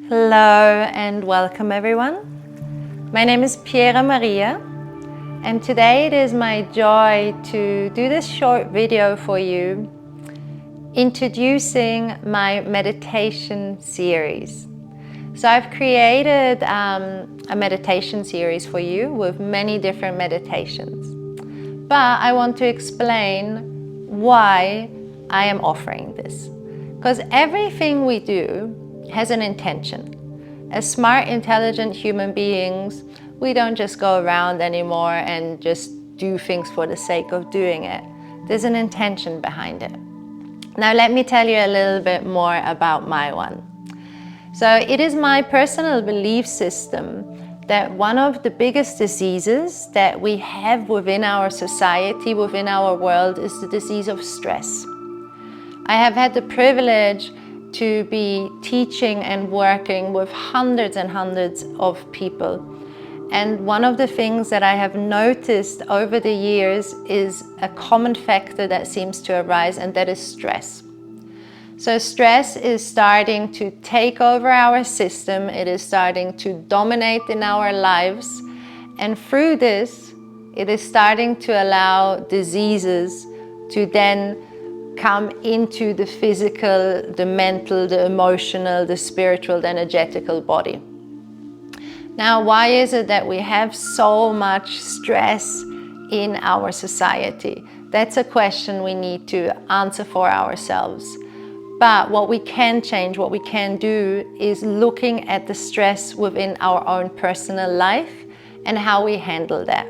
Hello and welcome everyone. My name is Piera Maria and today it is my joy to do this short video for you introducing my meditation series. So I've created a meditation series for you with many different meditations, but I want to explain why I am offering this, because everything we do has an intention. As smart, intelligent human beings, we don't just go around anymore and just do things for the sake of doing it. There's an intention behind it. Now let me tell you a little bit more about my one. So it is my personal belief system that one of the biggest diseases that we have within our society, within our world, is the disease of stress. I have had the privilege to be teaching and working with hundreds and hundreds of people. And one of the things that I have noticed over the years is a common factor that seems to arise, and that is stress. So stress is starting to take over our system. It is starting to dominate in our lives. And through this, it is starting to allow diseases to then come into the physical, the mental, the emotional, the spiritual, the energetical body. Now, why is it that we have so much stress in our society? That's a question we need to answer for ourselves. But what we can change, what we can do, is looking at the stress within our own personal life and how we handle that.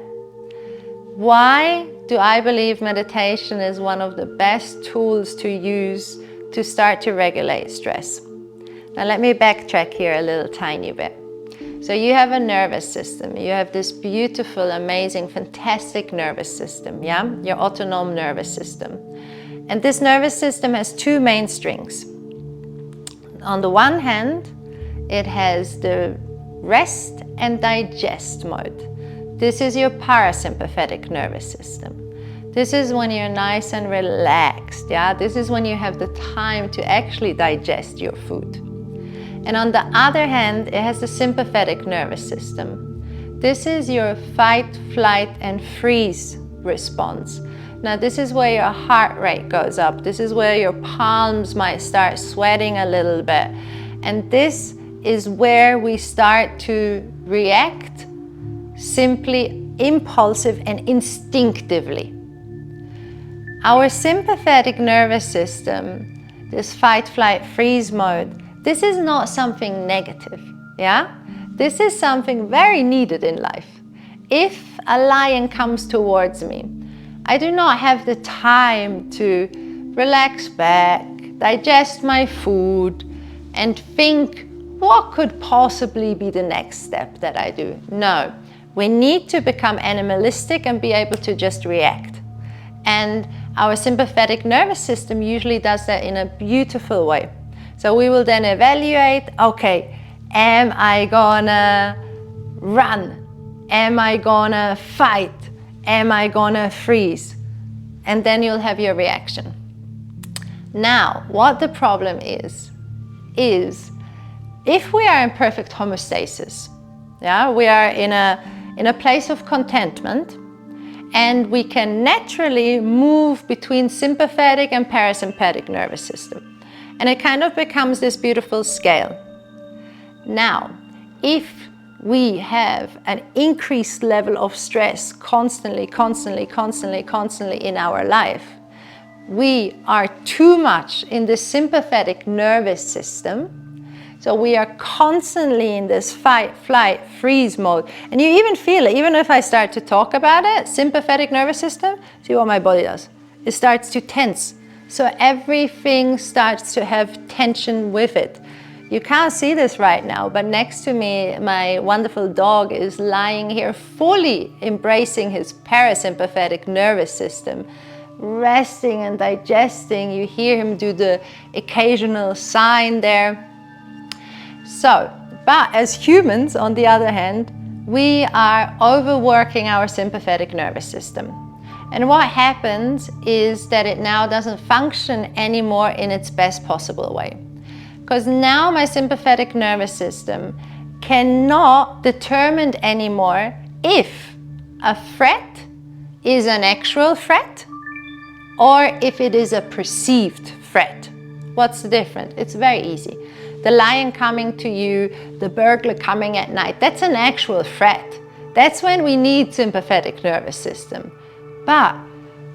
Why do I believe meditation is one of the best tools to use to start to regulate stress? Now let me backtrack here a little tiny bit. So you have a nervous system. You have this beautiful, amazing, fantastic nervous system, yeah? Your autonomic nervous system. And this nervous system has two main strings. On the one hand, it has the rest and digest mode. This is your parasympathetic nervous system. This is when you're nice and relaxed, yeah? This is when you have the time to actually digest your food. And on the other hand, it has the sympathetic nervous system. This is your fight, flight, and freeze response. Now, this is where your heart rate goes up. This is where your palms might start sweating a little bit. And this is where we start to react simply impulsive and instinctively. Our sympathetic nervous system, this fight, flight, freeze mode, this is not something negative, yeah? This is something very needed in life. If a lion comes towards me, I do not have the time to relax back, digest my food, and think, what could possibly be the next step that I do? No. We need to become animalistic and be able to just react. And our sympathetic nervous system usually does that in a beautiful way. So we will then evaluate, okay, am I gonna run? Am I gonna fight? Am I gonna freeze? And then you'll have your reaction. Now, what the problem is if we are in perfect homeostasis, yeah, we are in a place of contentment, and we can naturally move between sympathetic and parasympathetic nervous system. And it kind of becomes this beautiful scale. Now, if we have an increased level of stress constantly in our life, we are too much in the sympathetic nervous system. So we are constantly in this fight, flight, freeze mode. And you even feel it, even if I start to talk about it, sympathetic nervous system, see what my body does. It starts to tense. So everything starts to have tension with it. You can't see this right now, but next to me, my wonderful dog is lying here fully embracing his parasympathetic nervous system, resting and digesting. You hear him do the occasional sign there. So, but as humans, on the other hand, we are overworking our sympathetic nervous system. And what happens is that it now doesn't function anymore in its best possible way. because now my sympathetic nervous system cannot determine anymore if a threat is an actual threat or if it is a perceived threat. What's the difference? It's very easy. The lion coming to you, the burglar coming at night, that's an actual threat. That's when we need sympathetic nervous system. But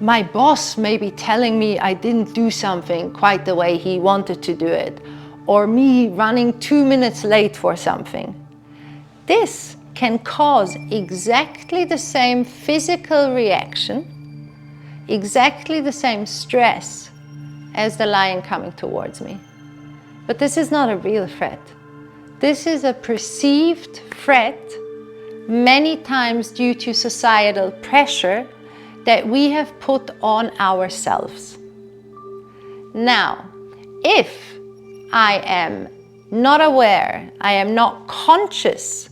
my boss may be telling me I didn't do something quite the way he wanted to do it, or me running 2 minutes late for something. This can cause exactly the same physical reaction, exactly the same stress as the lion coming towards me. But this is not a real threat. This is a perceived threat, many times due to societal pressure that we have put on ourselves. Now, if I am not aware, I am not conscious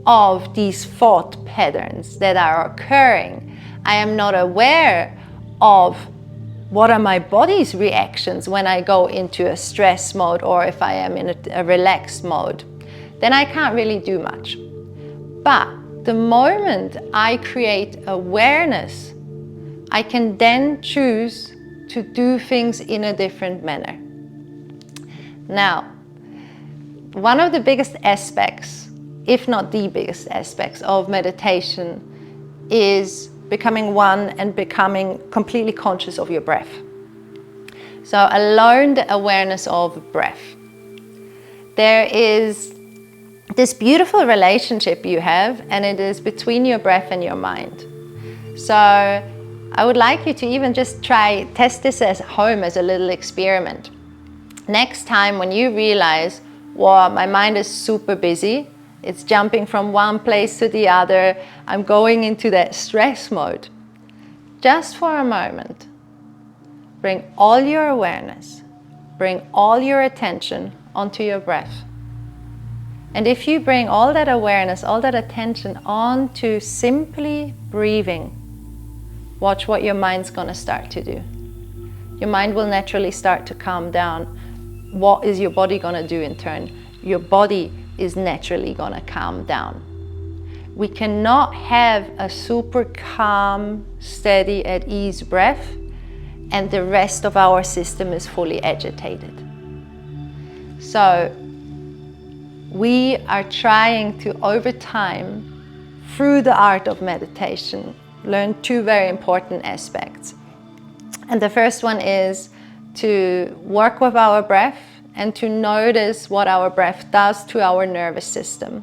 of these thought patterns that are occurring, I am not aware of what are my body's reactions when I go into a stress mode or if I am in a relaxed mode, then I can't really do much. But the moment I create awareness, I can then choose to do things in a different manner. Now, one of the biggest aspects, if not the biggest aspects of meditation, is becoming one and becoming completely conscious of your breath. So alone the awareness of breath. There is this beautiful relationship you have, and it is between your breath and your mind. So I would like you to even just test this at home as a little experiment. Next time when you realize, wow, my mind is super busy, it's jumping from one place to the other, I'm going into that stress mode. Just for a moment, bring all your awareness, bring all your attention onto your breath. And if you bring all that awareness, all that attention onto simply breathing, watch what your mind's gonna start to do. Your mind will naturally start to calm down. What is your body gonna do in turn? Your body is naturally gonna calm down. We cannot have a super calm, steady, at ease breath and the rest of our system is fully agitated. So we are trying to, over time, through the art of meditation, learn two very important aspects. And the first one is to work with our breath and to notice what our breath does to our nervous system.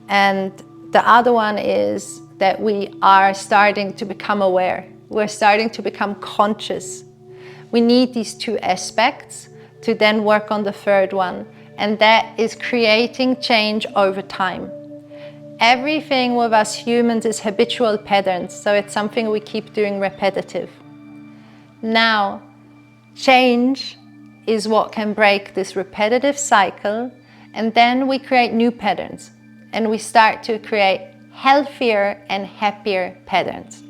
And the other one is that we are starting to become aware. We're starting to become conscious. We need these two aspects to then work on the third one, and that is creating change over time. Everything with us humans is habitual patterns, so it's something we keep doing repetitive. Now, change is what can break this repetitive cycle, and then we create new patterns, and we start to create healthier and happier patterns.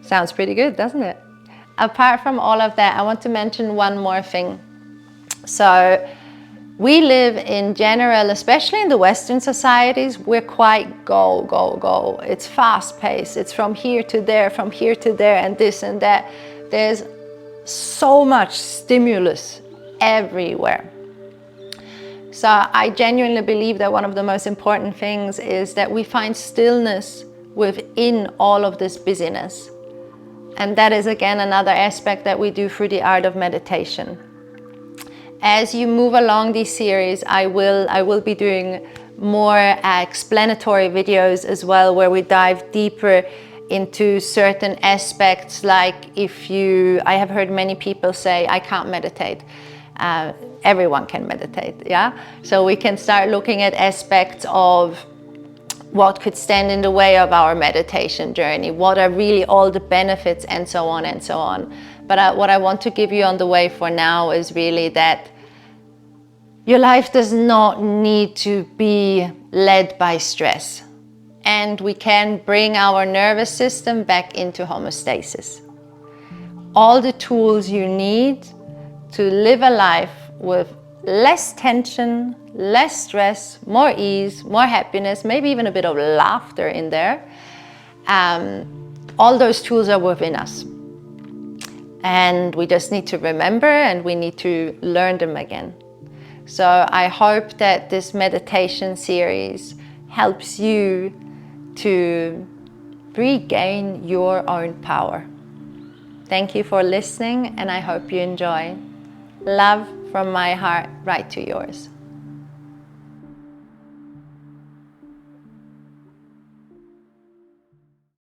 Sounds pretty good, doesn't it? Apart from all of that, I want to mention one more thing. So we live in general, especially in the Western societies, we're quite go, go, go. It's fast paced. It's from here to there, and this and that. There's so much stimulus everywhere. So I genuinely believe that one of the most important things is that we find stillness within all of this busyness. And that is again another aspect that we do through the art of meditation. As you move along these series, I will be doing more explanatory videos as well, where we dive deeper into certain aspects. Like I have heard many people say, I can't meditate. Everyone can meditate, yeah? So we can start looking at aspects of what could stand in the way of our meditation journey, what are really all the benefits, and so on and so on. But what I want to give you on the way for now is really that your life does not need to be led by stress. And we can bring our nervous system back into homeostasis. All the tools you need to live a life with less tension, less stress, more ease, more happiness, maybe even a bit of laughter in there. All those tools are within us. And we just need to remember, and we need to learn them again. So I hope that this meditation series helps you to regain your own power. Thank you for listening, and I hope you enjoy. Love from my heart right to yours.